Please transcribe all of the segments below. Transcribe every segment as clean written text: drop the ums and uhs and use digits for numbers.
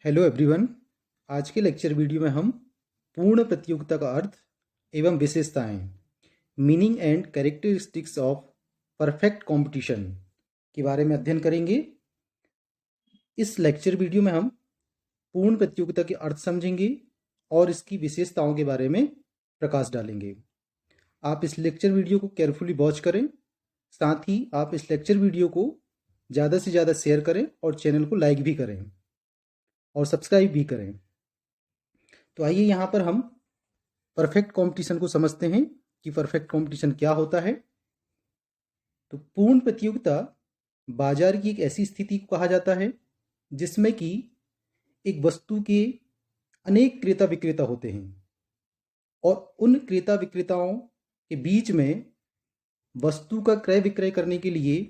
Hello everyone. आज के lecture video में हम पूर्ण प्रतियोगिता का अर्थ एवं विशेषताएं, meaning and characteristics of perfect competition के बारे में अध्ययन करेंगे। इस लेक्चर वीडियो में हम पूर्ण प्रतियोगिता के अर्थ समझेंगे और इसकी विशेषताओं के बारे में प्रकाश डालेंगे। आप इस लेक्चर वीडियो को केयरफुली वॉच करें, साथ ही आप इस लेक्चर वीडियो को ज़्यादा से ज़्यादा शेयर करें और चैनल को लाइक भी करें और सब्सक्राइब भी करें। तो आइए यहाँ पर हम परफेक्ट कंपटीशन को समझते हैं कि परफेक्ट कंपटीशन क्या होता है। तो पूर्ण प्रतियोगिता बाजार की एक ऐसी स्थिति को कहा जाता है जिसमें कि एक वस्तु के अनेक क्रेता विक्रेता होते हैं और उन क्रेता विक्रेताओं के बीच में वस्तु का क्रय विक्रय करने के लिए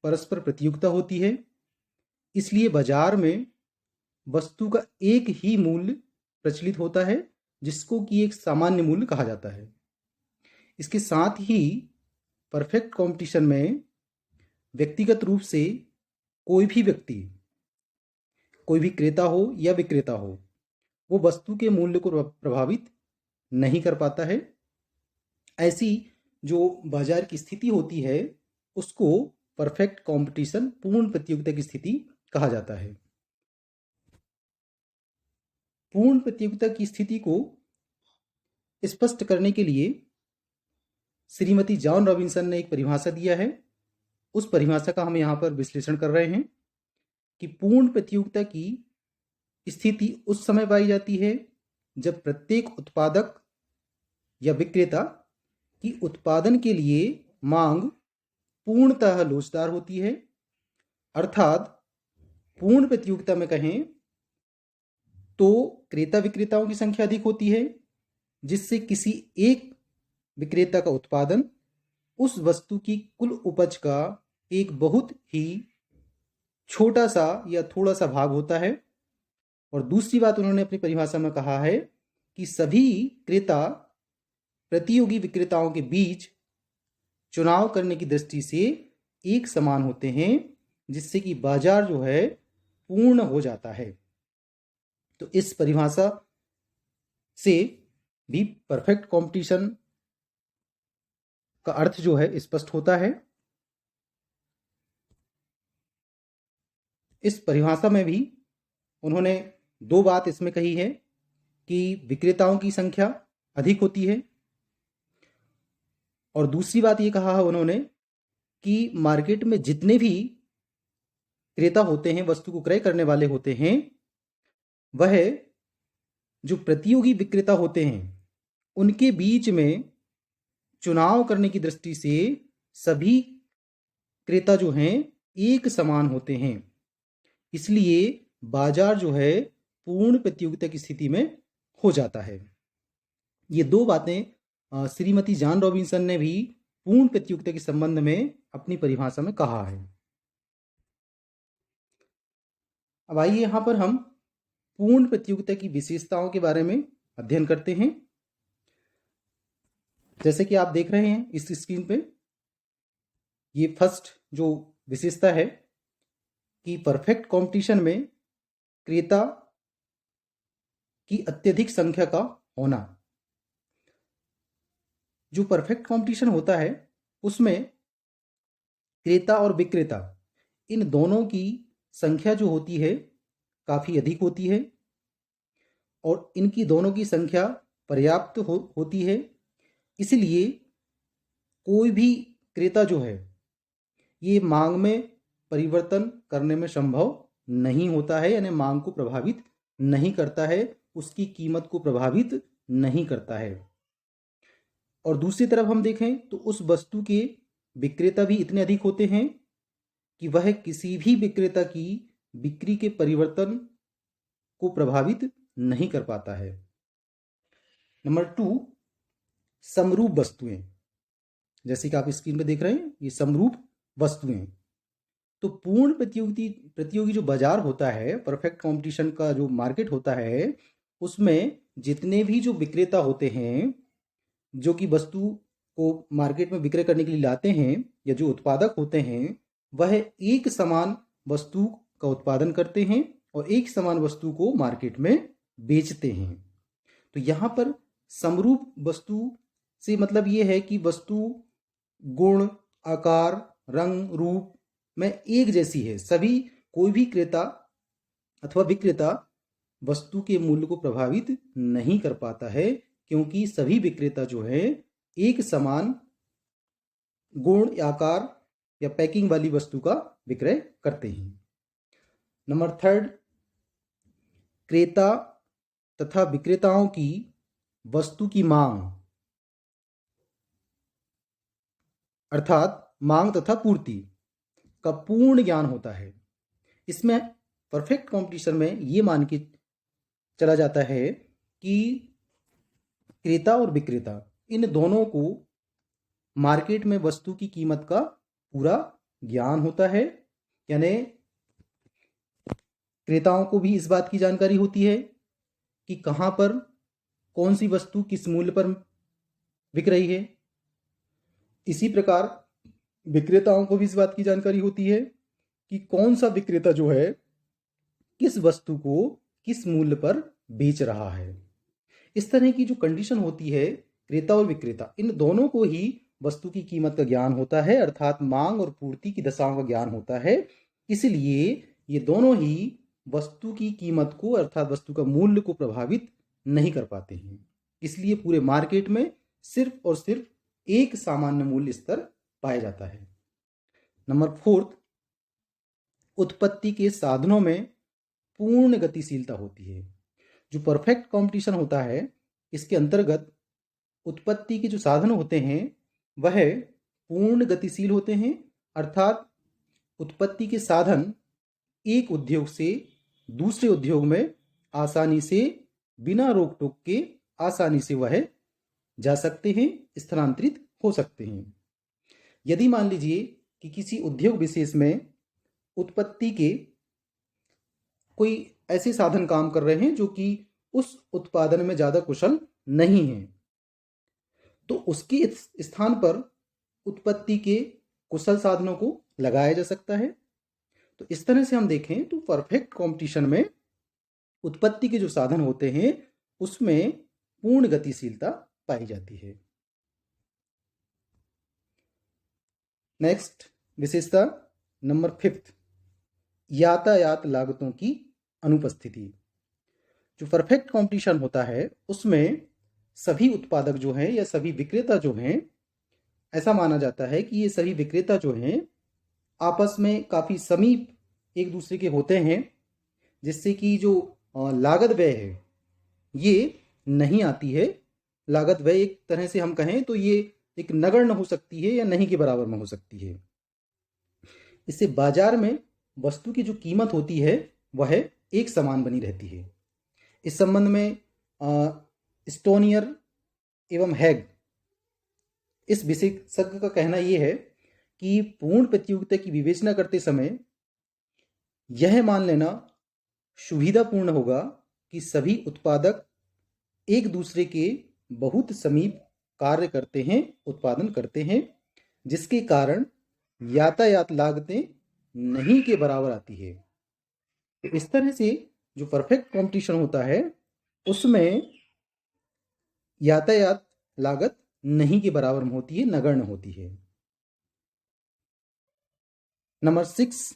परस्पर प्रतियोगिता होती है। इसलिए बाजार में वस्तु का एक ही मूल्य प्रचलित होता है जिसको कि एक सामान्य मूल्य कहा जाता है। इसके साथ ही परफेक्ट कंपटीशन में व्यक्तिगत रूप से कोई भी व्यक्ति, कोई भी क्रेता हो या विक्रेता हो, वो वस्तु के मूल्य को प्रभावित नहीं कर पाता है। ऐसी जो बाजार की स्थिति होती है उसको परफेक्ट कंपटीशन, पूर्ण प्रतियोगिता की स्थिति कहा जाता है। पूर्ण प्रतियोगिता की स्थिति को स्पष्ट करने के लिए श्रीमती जॉन रॉबिन्सन ने एक परिभाषा दिया है। उस परिभाषा का हम यहाँ पर विश्लेषण कर रहे हैं कि पूर्ण प्रतियोगिता की स्थिति उस समय पाई जाती है जब प्रत्येक उत्पादक या विक्रेता की उत्पादन के लिए मांग पूर्णतः लोचदार होती है। अर्थात पूर्ण प्रतियोगिता में कहें तो क्रेता विक्रेताओं की संख्या अधिक होती है, जिससे किसी एक विक्रेता का उत्पादन उस वस्तु की कुल उपज का एक बहुत ही छोटा सा या थोड़ा सा भाग होता है। और दूसरी बात उन्होंने अपनी परिभाषा में कहा है कि सभी क्रेता प्रतियोगी विक्रेताओं के बीच चुनाव करने की दृष्टि से एक समान होते हैं, जिससे कि बाजार जो है पूर्ण हो जाता है। तो इस परिभाषा से भी परफेक्ट कंपटीशन का अर्थ जो है स्पष्ट होता है। इस परिभाषा में भी उन्होंने दो बात इसमें कही है कि विक्रेताओं की संख्या अधिक होती है, और दूसरी बात ये कहा है उन्होंने कि मार्केट में जितने भी क्रेता होते हैं, वस्तु को क्रय करने वाले होते हैं, वह जो प्रतियोगी विक्रेता होते हैं उनके बीच में चुनाव करने की दृष्टि से सभी क्रेता जो हैं एक समान होते हैं। इसलिए बाजार जो है पूर्ण प्रतियोगिता की स्थिति में हो जाता है। ये दो बातें श्रीमती जॉन रॉबिन्सन ने भी पूर्ण प्रतियोगिता के संबंध में अपनी परिभाषा में कहा है। अब आइए यहाँ पर हम पूर्ण प्रतियोगिता की विशेषताओं के बारे में अध्ययन करते हैं। जैसे कि आप देख रहे हैं इस स्क्रीन पे, ये फर्स्ट जो विशेषता है कि परफेक्ट कंपटीशन में क्रेता की अत्यधिक संख्या का होना। जो परफेक्ट कंपटीशन होता है उसमें क्रेता और विक्रेता, इन दोनों की संख्या जो होती है काफ़ी अधिक होती है और इनकी दोनों की संख्या पर्याप्त होती है। इसलिए कोई भी क्रेता जो है ये मांग में परिवर्तन करने में संभव नहीं होता है, यानी मांग को प्रभावित नहीं करता है, उसकी कीमत को प्रभावित नहीं करता है। और दूसरी तरफ हम देखें तो उस वस्तु के विक्रेता भी इतने अधिक होते हैं कि वह किसी भी विक्रेता की बिक्री के परिवर्तन को प्रभावित नहीं कर पाता है। नंबर 2, समरूप वस्तुएं। जैसे कि आप स्क्रीन पे देख रहे हैं, ये समरूप वस्तुएं। तो पूर्ण प्रतियोगी जो बाजार होता है, परफेक्ट कंपटीशन का जो मार्केट होता है, उसमें जितने भी जो विक्रेता होते हैं जो कि वस्तु को मार्केट में विक्रय करने के लिए लाते हैं, या जो उत्पादक होते हैं, वह एक समान वस्तु का उत्पादन करते हैं और एक समान वस्तु को मार्केट में बेचते हैं। तो यहाँ पर समरूप वस्तु से मतलब ये है कि वस्तु गुण, आकार, रंग, रूप में एक जैसी है। सभी कोई भी क्रेता अथवा विक्रेता वस्तु के मूल्य को प्रभावित नहीं कर पाता है, क्योंकि सभी विक्रेता जो है एक समान गुण, आकार या पैकिंग वाली वस्तु का विक्रय करते हैं। नंबर थर्ड, क्रेता तथा विक्रेताओं की वस्तु की मांग अर्थात मांग तथा पूर्ति का पूर्ण ज्ञान होता है। इसमें परफेक्ट कंपटीशन में ये मान के चला जाता है कि क्रेता और विक्रेता इन दोनों को मार्केट में वस्तु की कीमत का पूरा ज्ञान होता है। यानी क्रेताओं को भी इस बात की जानकारी होती है कि कहाँ पर कौन सी वस्तु किस मूल्य पर बिक रही है। इसी प्रकार विक्रेताओं को भी इस बात की जानकारी होती है कि कौन सा विक्रेता जो है किस वस्तु को किस मूल्य पर बेच रहा है। इस तरह की जो कंडीशन होती है, क्रेता और विक्रेता इन दोनों को ही वस्तु की कीमत का ज्ञान होता है, अर्थात मांग और पूर्ति की दशाओं का ज्ञान होता है। इसलिए ये दोनों ही वस्तु की कीमत को अर्थात वस्तु का मूल्य को प्रभावित नहीं कर पाते हैं। इसलिए पूरे मार्केट में सिर्फ और सिर्फ एक सामान्य मूल्य स्तर पाया जाता है। नंबर फोर्थ, उत्पत्ति के साधनों में पूर्ण गतिशीलता होती है। जो परफेक्ट कंपटीशन होता है, इसके अंतर्गत उत्पत्ति के जो साधन होते हैं वह पूर्ण गतिशील होते हैं, अर्थात उत्पत्ति के साधन एक उद्योग से दूसरे उद्योग में आसानी से बिना रोक टोक के आसानी से वह जा सकते हैं, स्थानांतरित हो सकते हैं। यदि मान लीजिए कि किसी उद्योग विशेष में उत्पत्ति के कोई ऐसे साधन काम कर रहे हैं जो कि उस उत्पादन में ज़्यादा कुशल नहीं है, तो उसके स्थान पर उत्पत्ति के कुशल साधनों को लगाया जा सकता है। तो इस तरह से हम देखें तो परफेक्ट कंपटीशन में उत्पत्ति के जो साधन होते हैं उसमें पूर्ण गतिशीलता पाई जाती है। नेक्स्ट विशेषता नंबर फिफ्थ, यातायात लागतों की अनुपस्थिति। जो परफेक्ट कंपटीशन होता है उसमें सभी उत्पादक जो हैं या सभी विक्रेता जो हैं, ऐसा माना जाता है कि ये सभी विक्रेता जो हैं आपस में काफ़ी समीप एक दूसरे के होते हैं, जिससे कि जो लागत व्यय है ये नहीं आती है। लागत व्यय एक तरह से हम कहें तो ये एक नगण्य हो सकती है या नहीं के बराबर में हो सकती है। इससे बाजार में वस्तु की जो कीमत होती है वह एक समान बनी रहती है। इस संबंध में स्टोनियर एवं हैग इस विशेषज्ञ का कहना यह है कि पूर्ण प्रतियोगिता की विवेचना करते समय यह मान लेना सुविधापूर्ण होगा कि सभी उत्पादक एक दूसरे के बहुत समीप कार्य करते हैं, उत्पादन करते हैं, जिसके कारण यातायात लागतें नहीं के बराबर आती है। तो इस तरह से जो परफेक्ट कंपटीशन होता है उसमें यातायात लागत नहीं के बराबर में होती है, नगण्य होती है। नंबर 6,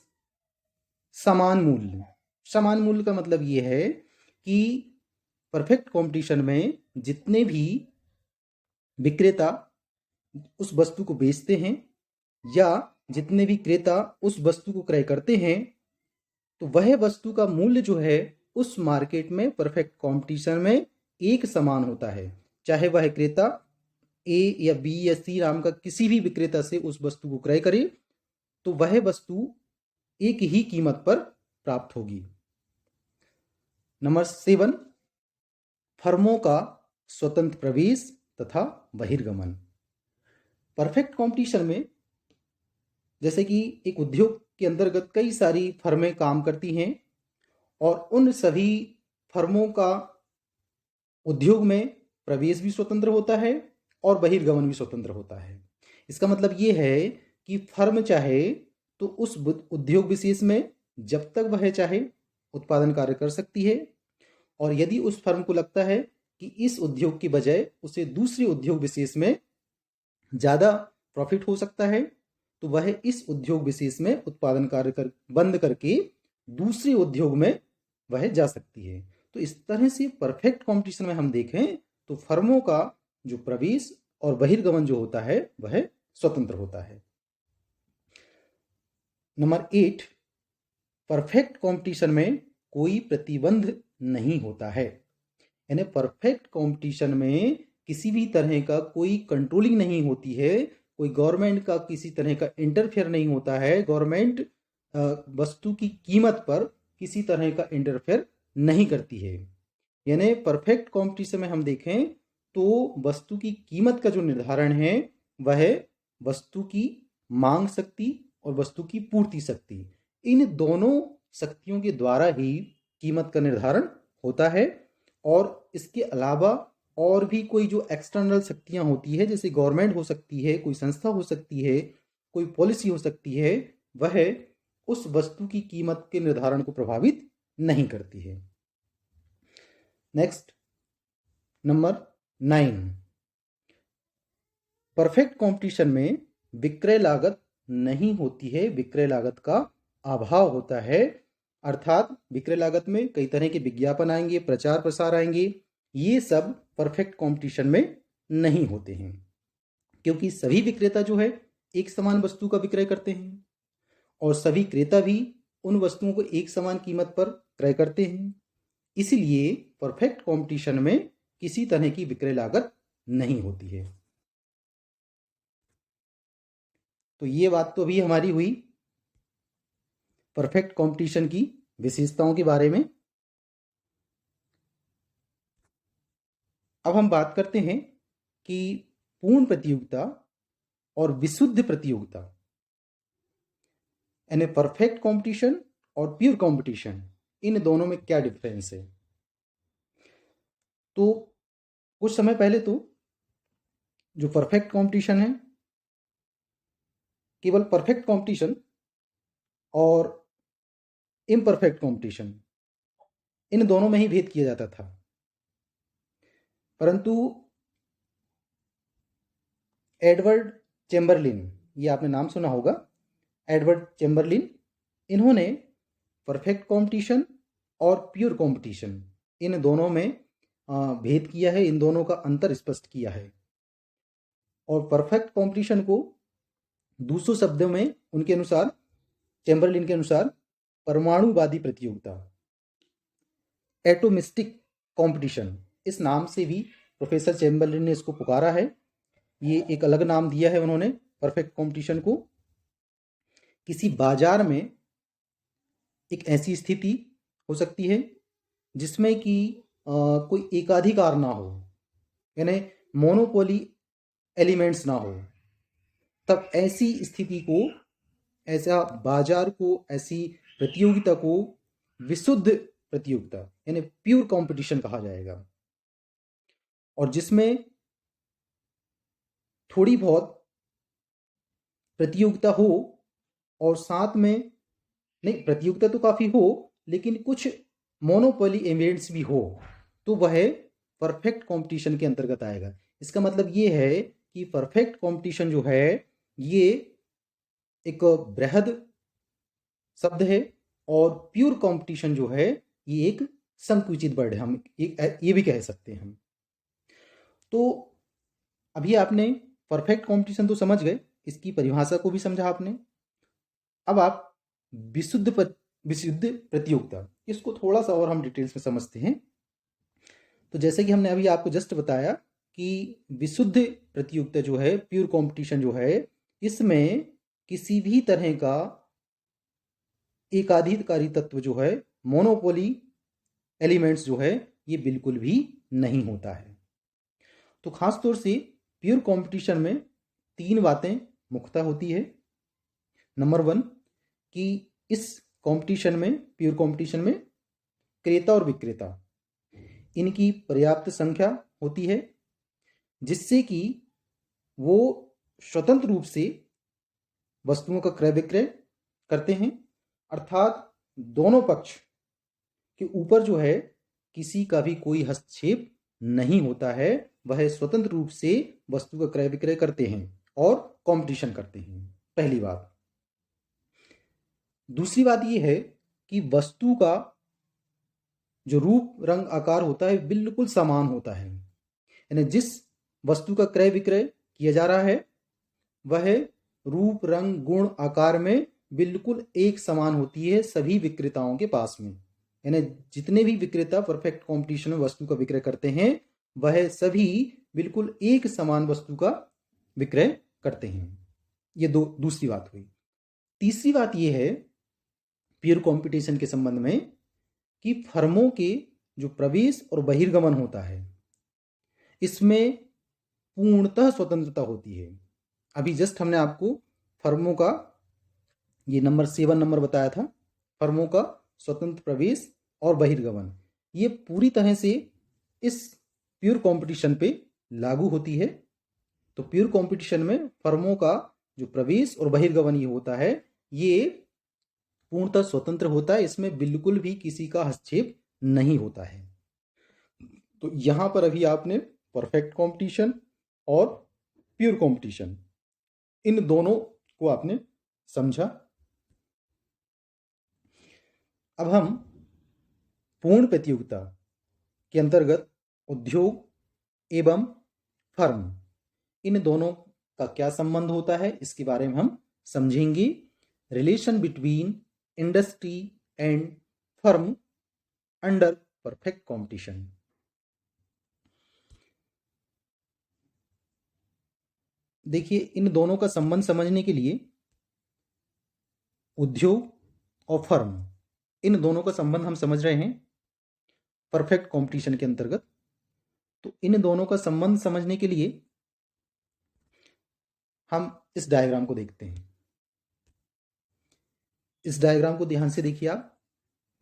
समान मूल्य। समान मूल्य का मतलब ये है कि परफेक्ट कंपटीशन में जितने भी विक्रेता उस वस्तु को बेचते हैं या जितने भी क्रेता उस वस्तु को क्रय करते हैं, तो वह वस्तु का मूल्य जो है उस मार्केट में परफेक्ट कंपटीशन में एक समान होता है। चाहे वह क्रेता ए या बी या सी नाम का किसी भी विक्रेता से उस वस्तु को क्रय करे तो वह वस्तु एक ही कीमत पर प्राप्त होगी। नंबर 7, फर्मों का स्वतंत्र प्रवेश तथा बहिर्गमन। परफेक्ट कंपटीशन में जैसे कि एक उद्योग के अंतर्गत कई सारी फर्में काम करती हैं और उन सभी फर्मों का उद्योग में प्रवेश भी स्वतंत्र होता है और बहिर्गमन भी स्वतंत्र होता है। इसका मतलब ये है कि फर्म चाहे तो उस उद्योग विशेष में जब तक वह चाहे उत्पादन कार्य कर सकती है, और यदि उस फर्म को लगता है कि इस उद्योग की बजाय उसे दूसरे उद्योग विशेष में ज़्यादा प्रॉफिट हो सकता है, तो वह इस उद्योग विशेष में उत्पादन कार्य बंद करके दूसरे उद्योग में वह जा सकती है। तो इस तरह से परफेक्ट कंपटीशन में हम देखें तो फर्मों का जो प्रवेश और बहिर्गमन जो होता है वह स्वतंत्र होता है। नंबर 8, परफेक्ट कंपटीशन में कोई प्रतिबंध नहीं होता है। यानी परफेक्ट कंपटीशन में किसी भी तरह का कोई कंट्रोलिंग नहीं होती है, कोई गवर्नमेंट का किसी तरह का इंटरफेयर नहीं होता है, गवर्नमेंट वस्तु की कीमत पर किसी तरह का इंटरफेयर नहीं करती है। यानी परफेक्ट कंपटीशन में हम देखें तो वस्तु की कीमत का जो निर्धारण है वह वस्तु की मांग शक्ति और वस्तु की पूर्ति शक्ति, इन दोनों शक्तियों के द्वारा ही कीमत का निर्धारण होता है। और इसके अलावा और भी कोई जो एक्सटर्नल शक्तियां होती है, जैसे गवर्नमेंट हो सकती है, कोई संस्था हो सकती है, कोई पॉलिसी हो सकती है, वह उस वस्तु की कीमत के निर्धारण को प्रभावित नहीं करती है। नेक्स्ट, नंबर 9, परफेक्ट कंपटीशन में विक्रय लागत नहीं होती है, विक्रय लागत का अभाव होता है। अर्थात विक्रय लागत में कई तरह के विज्ञापन आएंगे, प्रचार प्रसार आएंगे, ये सब परफेक्ट कंपटीशन में नहीं होते हैं, क्योंकि सभी विक्रेता जो है एक समान वस्तु का विक्रय करते हैं और सभी क्रेता भी उन वस्तुओं को एक समान कीमत पर क्रय करते हैं। इसलिए परफेक्ट कंपटीशन में किसी तरह की विक्रय लागत नहीं होती है। तो ये बात तो अभी हमारी हुई परफेक्ट कंपटीशन की विशेषताओं के बारे में। अब हम बात करते हैं कि पूर्ण प्रतियोगिता और विशुद्ध प्रतियोगिता, यानी परफेक्ट कंपटीशन और प्योर कंपटीशन, इन दोनों में क्या डिफरेंस है। तो कुछ समय पहले तो जो परफेक्ट कंपटीशन है, केवल परफेक्ट कंपटीशन और इम्परफेक्ट कंपटीशन, इन दोनों में ही भेद किया जाता था। परंतु एडवर्ड चेम्बरलिन, ये आपने नाम सुना होगा, एडवर्ड चेम्बरलिन, इन्होंने परफेक्ट कंपटीशन और प्योर कंपटीशन, इन दोनों में भेद किया है, इन दोनों का अंतर स्पष्ट किया है। और परफेक्ट कंपटीशन को दूसरे शब्दों में उनके अनुसार, चेम्बरलिन के अनुसार, परमाणुवादी प्रतियोगिता, एटोमिस्टिक कंपटीशन, इस नाम से भी प्रोफेसर चेम्बरलिन ने इसको पुकारा है। ये एक अलग नाम दिया है उन्होंने परफेक्ट कंपटीशन को। किसी बाजार में एक ऐसी स्थिति हो सकती है जिसमें कि कोई एकाधिकार ना हो, यानी मोनोपोली एलिमेंट्स ना हो, तब ऐसी स्थिति को, ऐसा बाजार को, ऐसी प्रतियोगिता को विशुद्ध प्रतियोगिता यानी प्योर कंपटीशन कहा जाएगा। और जिसमें थोड़ी बहुत प्रतियोगिता हो और साथ में, नहीं प्रतियोगिता तो काफ़ी हो लेकिन कुछ मोनोपोली एलिमेंट्स भी हो, तो वह परफेक्ट कंपटीशन के अंतर्गत आएगा। इसका मतलब ये है कि परफेक्ट कंपटीशन जो है ये एक बृहद शब्द है और प्योर कंपटीशन जो है ये एक संकुचित वर्ड है, हम ये भी कह सकते हैं हम। तो अभी आपने परफेक्ट कंपटीशन तो समझ गए, इसकी परिभाषा को भी समझा आपने। अब आप विशुद्ध प्रतियोगिता, इसको थोड़ा सा और हम डिटेल्स में समझते हैं। तो जैसे कि हमने अभी आपको जस्ट बताया कि विशुद्ध प्रतियोगिता जो है, प्योर कंपटीशन जो है, इसमें किसी भी तरह का एकाधिकारी तत्व जो है, मोनोपोली एलिमेंट्स जो है, ये बिल्कुल भी नहीं होता है। तो खास तौर से प्योर कंपटीशन में 3 बातें मुख्यतः होती है। नंबर 1 कि इस कंपटीशन में, प्योर कंपटीशन में, क्रेता और विक्रेता, इनकी पर्याप्त संख्या होती है जिससे कि वो स्वतंत्र रूप से वस्तुओं का क्रय विक्रय करते हैं। अर्थात दोनों पक्ष कि ऊपर जो है किसी का भी कोई हस्तक्षेप नहीं होता है, वह स्वतंत्र रूप से वस्तु का क्रय विक्रय करते हैं और कंपटीशन करते हैं। पहली बात। दूसरी बात यह है कि वस्तु का जो रूप रंग आकार होता है बिल्कुल समान होता है, यानी जिस वस्तु का क्रय विक्रय किया जा रहा है वह रूप रंग गुण आकार में बिल्कुल एक समान होती है सभी विक्रेताओं के पास में। यानी जितने भी विक्रेता परफेक्ट कंपटीशन में वस्तु का विक्रय करते हैं वह सभी बिल्कुल एक समान वस्तु का विक्रय करते हैं। ये दूसरी बात हुई। तीसरी बात यह है प्योर कंपटीशन के संबंध में कि फर्मों के जो प्रवेश और बहिर्गमन होता है इसमें पूर्णतः स्वतंत्रता होती है। अभी जस्ट हमने आपको फर्मों का ये नंबर 7 नंबर बताया था, फर्मों का स्वतंत्र प्रवेश और बहिर्गमन, ये पूरी तरह से इस प्योर कंपटीशन पे लागू होती है। तो प्योर कंपटीशन में फर्मों का जो प्रवेश और बहिर्गमन ये होता है ये पूर्णतः स्वतंत्र होता है, इसमें बिल्कुल भी किसी का हस्तक्षेप नहीं होता है। तो यहां पर अभी आपने परफेक्ट कंपटीशन और प्योर कंपटीशन इन दोनों को आपने समझा। अब हम पूर्ण प्रतियोगिता के अंतर्गत उद्योग एवं फर्म इन दोनों का क्या संबंध होता है इसके बारे में हम समझेंगे। Relation between industry and firm under perfect competition. देखिए, इन दोनों का संबंध समझने के लिए उद्योग और फर्म इन दोनों का संबंध हम समझ रहे हैं परफेक्ट कंपटीशन के अंतर्गत। तो इन दोनों का संबंध समझने के लिए हम इस डायग्राम को देखते हैं। इस डायग्राम को ध्यान से देखिए आप।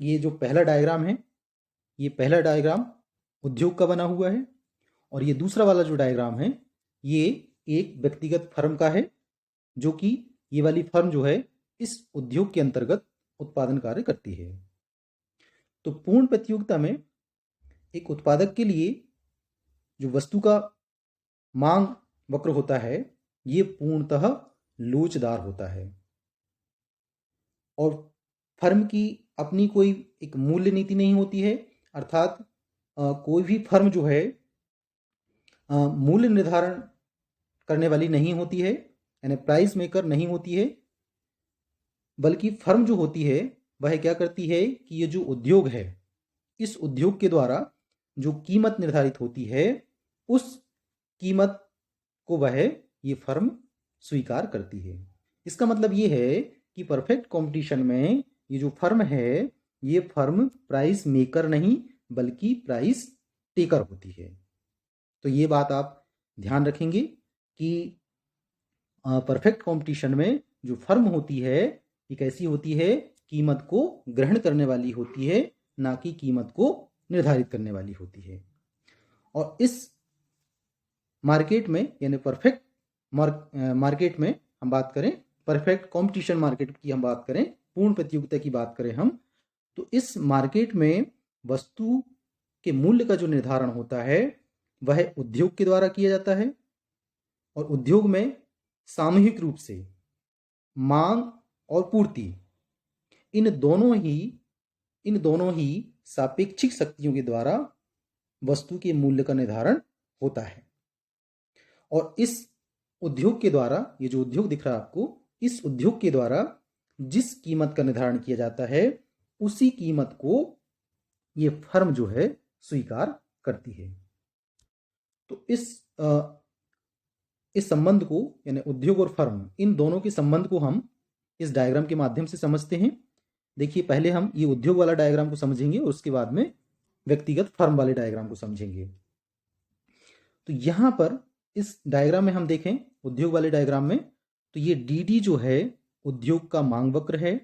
ये जो पहला डायग्राम है ये पहला डायग्राम उद्योग का बना हुआ है और ये दूसरा वाला जो डायग्राम है ये एक व्यक्तिगत फर्म का है, जो कि ये वाली फर्म जो है इस उद्योग के अंतर्गत उत्पादन कार्य करती है। तो पूर्ण प्रतियोगिता में एक उत्पादक के लिए जो वस्तु का मांग वक्र होता है ये पूर्णतः लोचदार होता है और फर्म की अपनी कोई एक मूल्य नीति नहीं होती है, अर्थात कोई भी फर्म जो है मूल्य निर्धारण करने वाली नहीं होती है, यानी प्राइस मेकर नहीं होती है, बल्कि फर्म जो होती है वह क्या करती है कि ये जो उद्योग है इस उद्योग के द्वारा जो कीमत निर्धारित होती है उस कीमत को वह ये फर्म स्वीकार करती है। इसका मतलब ये है कि परफेक्ट कंपटीशन में ये जो फर्म है ये फर्म प्राइस मेकर नहीं बल्कि प्राइस टेकर होती है। तो ये बात आप ध्यान रखेंगे कि परफेक्ट कंपटीशन में जो फर्म होती है ये कैसी होती है, कीमत को ग्रहण करने वाली होती है, ना कि कीमत को निर्धारित करने वाली होती है। और इस मार्केट में यानी परफेक्ट मार्केट में हम बात करें, परफेक्ट कंपटीशन मार्केट की हम बात करें, पूर्ण प्रतियोगिता की बात करें हम, तो इस मार्केट में वस्तु के मूल्य का जो निर्धारण होता है वह उद्योग के द्वारा किया जाता है और उद्योग में सामूहिक रूप से मांग और पूर्ति इन दोनों ही सापेक्षिक शक्तियों के द्वारा वस्तु के मूल्य का निर्धारण होता है। और इस उद्योग के द्वारा, ये जो उद्योग दिख रहा है आपको, इस उद्योग के द्वारा जिस कीमत का निर्धारण किया जाता है उसी कीमत को ये फर्म जो है स्वीकार करती है। तो इस संबंध को यानी उद्योग और फर्म इन दोनों के संबंध को हम इस डायग्राम के माध्यम से समझते हैं। देखिए, पहले हम ये उद्योग वाला डायग्राम को समझेंगे और उसके बाद में व्यक्तिगत फर्म वाले डायग्राम को समझेंगे। तो यहां पर इस डायग्राम में हम देखें उद्योग वाले डायग्राम में, तो ये डी जो है उद्योग का मांग वक्र है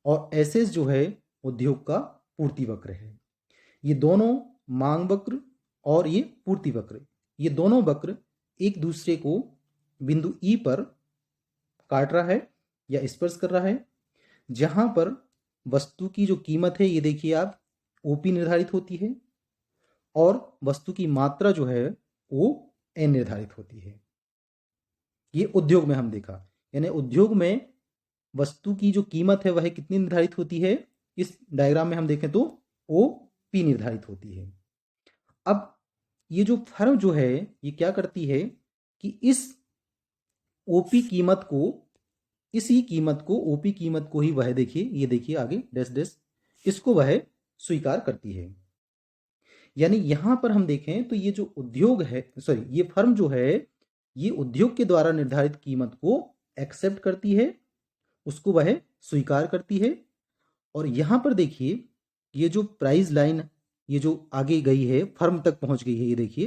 और एसएस जो है उद्योग का पूर्ति वक्र है। ये दोनों मांग वक्र और ये पूर्ति वक्र, ये दोनों वक्र एक दूसरे को बिंदु ई पर काट रहा है या स्पर्श कर रहा है, जहां पर वस्तु की जो कीमत है ये देखिए आप ओपी निर्धारित होती है और वस्तु की मात्रा जो है वो एन निर्धारित होती है। ये उद्योग में हम देखा, यानी उद्योग में वस्तु की जो कीमत है वह कितनी निर्धारित होती है, इस डायग्राम में हम देखें तो ओ पी निर्धारित होती है। अब ये जो फर्म जो है ये क्या करती है कि इस ओपी कीमत को, इसी कीमत को, ओपी कीमत को ही वह देखिए, ये देखिए आगे डैश डैश, इसको वह स्वीकार करती है। यानी यहां पर हम देखें तो ये जो उद्योग है, सॉरी, ये फर्म जो है ये उद्योग के द्वारा निर्धारित कीमत को एक्सेप्ट करती है, उसको वह स्वीकार करती है। और यहां पर देखिए ये जो प्राइस लाइन ये जो आगे गई है फर्म तक पहुंच गई है, ये देखिए,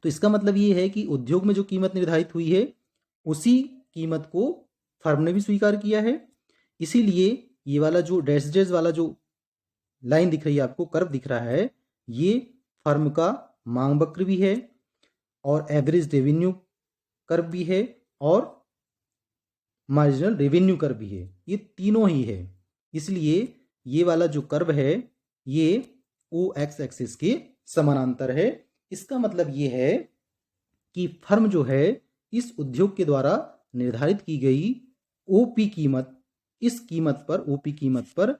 तो इसका मतलब ये है कि उद्योग में जो कीमत निर्धारित हुई है उसी कीमत को फर्म ने भी स्वीकार किया है। इसीलिए ये वाला जो डैश डैश वाला जो लाइन दिख रही है आपको, कर्व दिख रहा है, ये फर्म का मांग वक्र भी है और एवरेज रेवेन्यू कर्व भी है और मार्जिनल रेवेन्यू कर्व भी है, ये तीनों ही है। इसलिए ये वाला जो कर्व है ये ओ एक्स एक्सिस के समानांतर है। इसका मतलब ये है कि फर्म जो है इस उद्योग के द्वारा निर्धारित की गई ओपी कीमत, इस कीमत पर, ओपी कीमत पर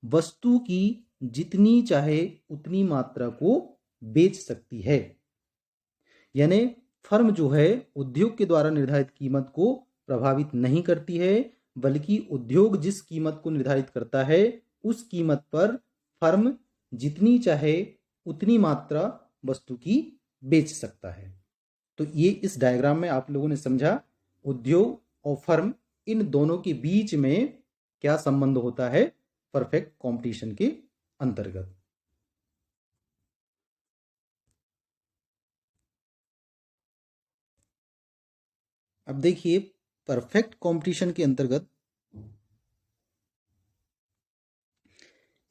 वस्तु की जितनी चाहे उतनी मात्रा को बेच सकती है। यानी फर्म जो है उद्योग के द्वारा निर्धारित कीमत को प्रभावित नहीं करती है, बल्कि उद्योग जिस कीमत को निर्धारित करता है उस कीमत पर फर्म जितनी चाहे उतनी मात्रा वस्तु की बेच सकता है। तो ये इस डायग्राम में आप लोगों ने समझा उद्योग और फर्म, इन दोनों के बीच में क्या संबंध होता है परफेक्ट कंपटीशन के अंतर्गत। अब देखिए परफेक्ट कंपटीशन के अंतर्गत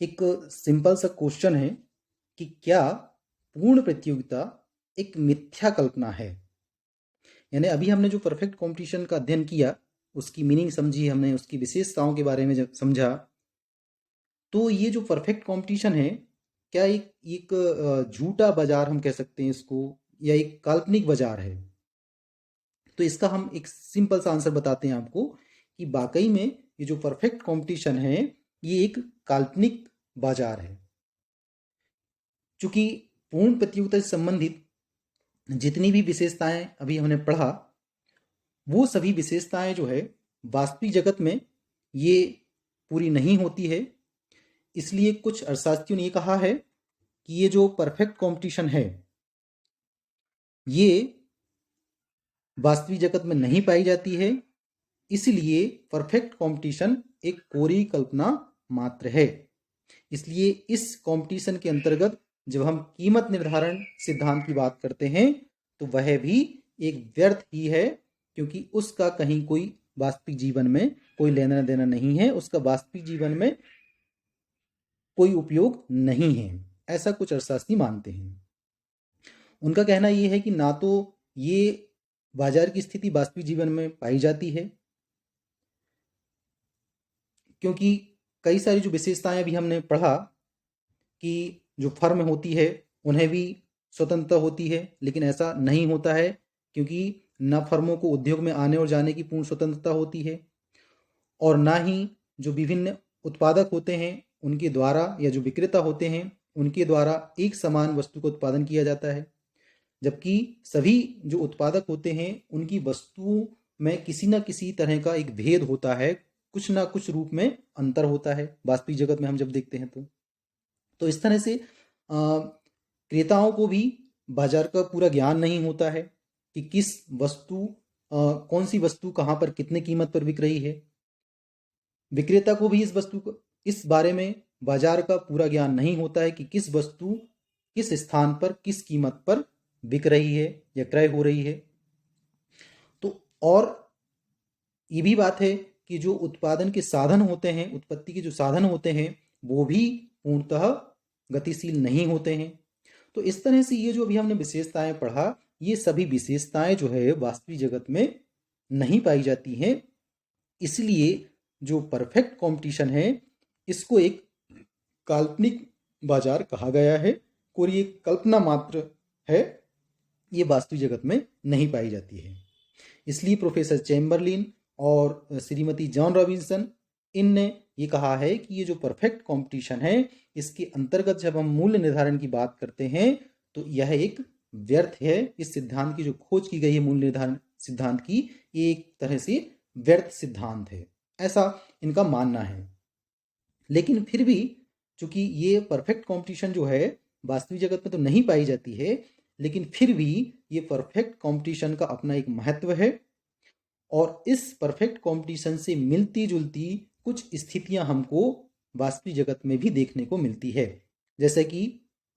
एक सिंपल सा क्वेश्चन है कि क्या पूर्ण प्रतियोगिता एक मिथ्या कल्पना है। यानी अभी हमने जो परफेक्ट कंपटीशन का अध्ययन किया, उसकी मीनिंग समझी हमने, उसकी विशेषताओं के बारे में जब समझा, तो ये जो परफेक्ट कंपटीशन है क्या एक एक झूठा बाजार हम कह सकते हैं इसको, या एक काल्पनिक बाजार है। तो इसका हम एक सिंपल सा आंसर बताते हैं आपको कि वाकई में ये जो परफेक्ट कंपटीशन है ये एक काल्पनिक बाजार है। चूंकि पूर्ण प्रतियोगिता से संबंधित जितनी भी विशेषताएं अभी हमने पढ़ा, वो सभी विशेषताएं जो है वास्तविक जगत में ये पूरी नहीं होती है। इसलिए कुछ अर्थशास्त्रियों ने ये कहा है कि ये जो परफेक्ट कंपटीशन है ये वास्तविक जगत में नहीं पाई जाती है। इसलिए परफेक्ट कंपटीशन एक कोरी कल्पना मात्र है। इसलिए इस कंपटीशन के अंतर्गत जब हम कीमत निर्धारण सिद्धांत की बात करते हैं तो वह भी एक व्यर्थ ही है, क्योंकि उसका कहीं कोई वास्तविक जीवन में कोई लेना देना नहीं है, उसका वास्तविक जीवन में कोई उपयोग नहीं है, ऐसा कुछ अर्थशास्त्री मानते हैं। उनका कहना यह है कि ना तो ये बाजार की स्थिति वास्तविक जीवन में पाई जाती है, क्योंकि कई सारी जो विशेषताएं अभी हमने पढ़ा कि जो फर्म होती है उन्हें भी स्वतंत्रता होती है, लेकिन ऐसा नहीं होता है, क्योंकि न फर्मों को उद्योग में आने और जाने की पूर्ण स्वतंत्रता होती है और ना ही जो विभिन्न उत्पादक होते हैं उनके द्वारा, या जो विक्रेता होते हैं उनके द्वारा एक समान वस्तु का उत्पादन किया जाता है। जबकि सभी जो उत्पादक होते हैं उनकी वस्तुओं में किसी न किसी तरह का एक भेद होता है, कुछ ना कुछ रूप में अंतर होता है वास्तविक जगत में हम जब देखते हैं तो इस तरह से क्रेताओं को भी बाजार का पूरा ज्ञान नहीं होता है कि किस वस्तु कौन सी वस्तु कहाँ पर कितने कीमत पर बिक रही है। विक्रेता को भी इस बारे में बाजार का पूरा ज्ञान नहीं होता है कि किस वस्तु किस स्थान पर किस कीमत पर बिक रही है या क्रय हो रही है। तो और ये भी बात है कि जो उत्पादन के साधन होते हैं, उत्पत्ति के जो साधन होते हैं वो भी पूर्णतः गतिशील नहीं होते हैं। तो इस तरह से ये जो अभी हमने विशेषताएं पढ़ा, ये सभी विशेषताएं जो है वास्तविक जगत में नहीं पाई जाती हैं। इसलिए जो परफेक्ट कंपटीशन है इसको एक काल्पनिक बाजार कहा गया है और ये कल्पना मात्र है, ये वास्तविक जगत में नहीं पाई जाती है। इसलिए प्रोफेसर चैम्बरलिन और श्रीमती जॉन रॉबिन्सन इनने ये कहा है कि ये जो परफेक्ट कंपटीशन है, इसके अंतर्गत जब हम मूल्य निर्धारण की बात करते हैं तो यह एक व्यर्थ है। इस सिद्धांत की जो खोज की गई है मूल्य निर्धारण सिद्धांत की, ये एक तरह से व्यर्थ सिद्धांत है, ऐसा इनका मानना है। लेकिन फिर भी चूंकि ये परफेक्ट कंपटीशन जो है वास्तविक जगत में तो नहीं पाई जाती है, लेकिन फिर भी ये परफेक्ट कंपटीशन का अपना एक महत्व है और इस परफेक्ट कंपटीशन से मिलती जुलती कुछ स्थितियां हमको वास्तविक जगत में भी देखने को मिलती है, जैसे कि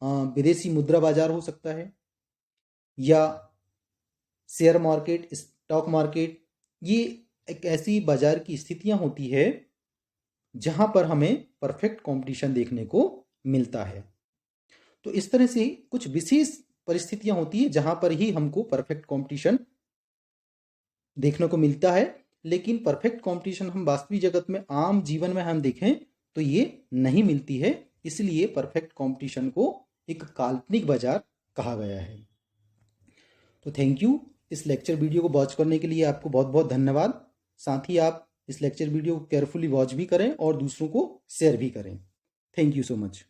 विदेशी मुद्रा बाजार हो सकता है या शेयर मार्केट, स्टॉक मार्केट। ये एक ऐसी बाजार की स्थितियां होती है जहां पर हमें परफेक्ट कंपटीशन देखने को मिलता है। तो इस तरह से कुछ विशेष परिस्थितियां होती है जहां पर ही हमको परफेक्ट कंपटीशन देखने को मिलता है, लेकिन परफेक्ट कंपटीशन हम वास्तविक जगत में आम जीवन में हम देखें तो ये नहीं मिलती है। इसलिए परफेक्ट कंपटीशन को एक काल्पनिक बाजार कहा गया है। तो थैंक यू, इस लेक्चर वीडियो को वॉच करने के लिए आपको बहुत बहुत धन्यवाद। साथ ही आप इस लेक्चर वीडियो को केयरफुली वॉच भी करें और दूसरों को शेयर भी करें। Thank you so much.